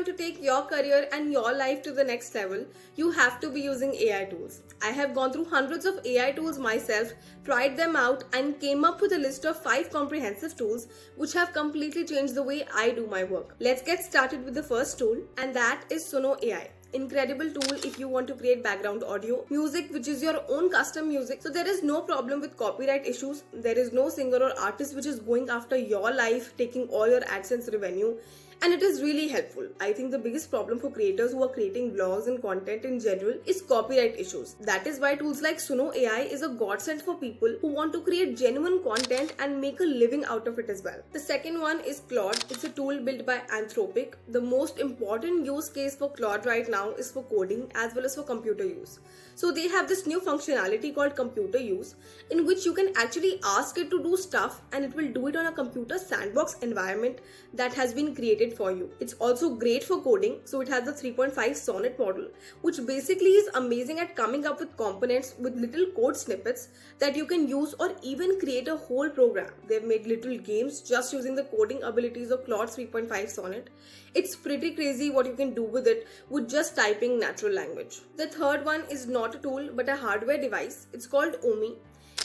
want to take your career and your life to the next level, you have to be using AI tools. I have gone through hundreds of AI tools myself, tried them out, and came up with a list of 5 comprehensive tools which have completely changed the way I do my work. Let's get started with the first tool, and that is Suno AI. Incredible tool if you want to create background audio, music which is your own custom music, so there is no problem with copyright issues. There is no singer or artist which is going after your life, taking all your AdSense revenue, and it is really helpful. I think the biggest problem for creators who are creating vlogs and content in general is copyright issues. That is why tools like Suno AI is a godsend for people who want to create genuine content and make a living out of it as well. The second one is Claude. It's a tool built by Anthropic. The most important use case for Claude right now is for coding as well as for computer use. So they have this new functionality called computer use, in which you can actually ask it to do stuff and it will do it on a computer sandbox environment that has been created for you. It's also great for coding, so it has the 3.5 Sonnet model, which basically is amazing at coming up with components with little code snippets that you can use or even create a whole program. They've made little games just using the coding abilities of Claude 3.5 Sonnet. It's pretty crazy what you can do with it with just typing natural language. The third one is not a tool but a hardware device. It's called Omi.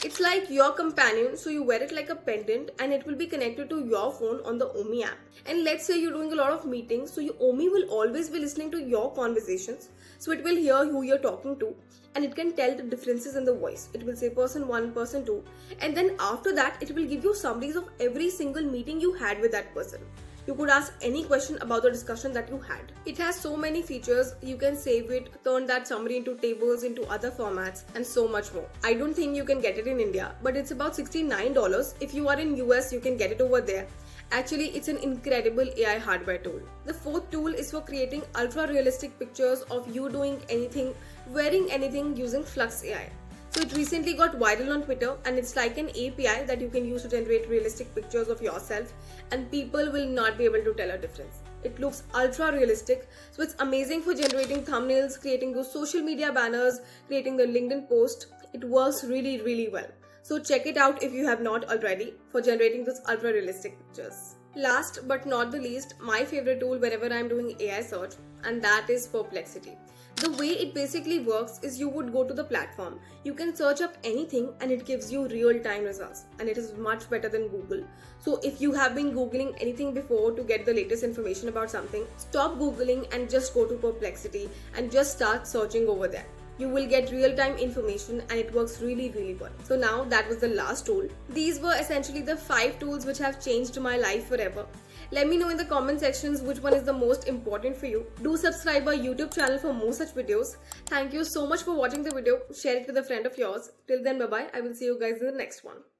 It's like your companion, so you wear it like a pendant and it will be connected to your phone on the Omi app. And let's say you're doing a lot of meetings, so your Omi will always be listening to your conversations. So it will hear who you're talking to and it can tell the differences in the voice. It will say person 1, person 2, and then after that it will give you summaries of every single meeting you had with that person. You could ask any question about the discussion that you had. It has so many features. You can save it, turn that summary into tables, into other formats, and so much more. I don't think you can get it in India, but it's about $69. If you are in US, you can get it over there. Actually, it's an incredible AI hardware tool. The fourth tool is for creating ultra-realistic pictures of you doing anything, wearing anything using Flux AI. So it recently got viral on Twitter, and it's like an API that you can use to generate realistic pictures of yourself, and people will not be able to tell a difference. It looks ultra realistic, so it's amazing for generating thumbnails, creating those social media banners, creating the LinkedIn post. It works really well. So check it out if you have not already for generating those ultra realistic pictures. Last but not the least, my favorite tool whenever I'm doing AI search, and that is Perplexity. The way it basically works is you would go to the platform, you can search up anything and it gives you real-time results, and it is much better than Google. So if you have been Googling anything before to get the latest information about something, stop Googling and just go to Perplexity and just start searching over there. You will get real-time information and it works really well. So now that was the last tool. These were essentially the 5 tools which have changed my life forever. Let me know in the comment sections which one is the most important for you. Do subscribe our YouTube channel for more such videos. Thank you so much for watching the video. Share it with a friend of yours. Till then, bye bye. I will see you guys in the next one.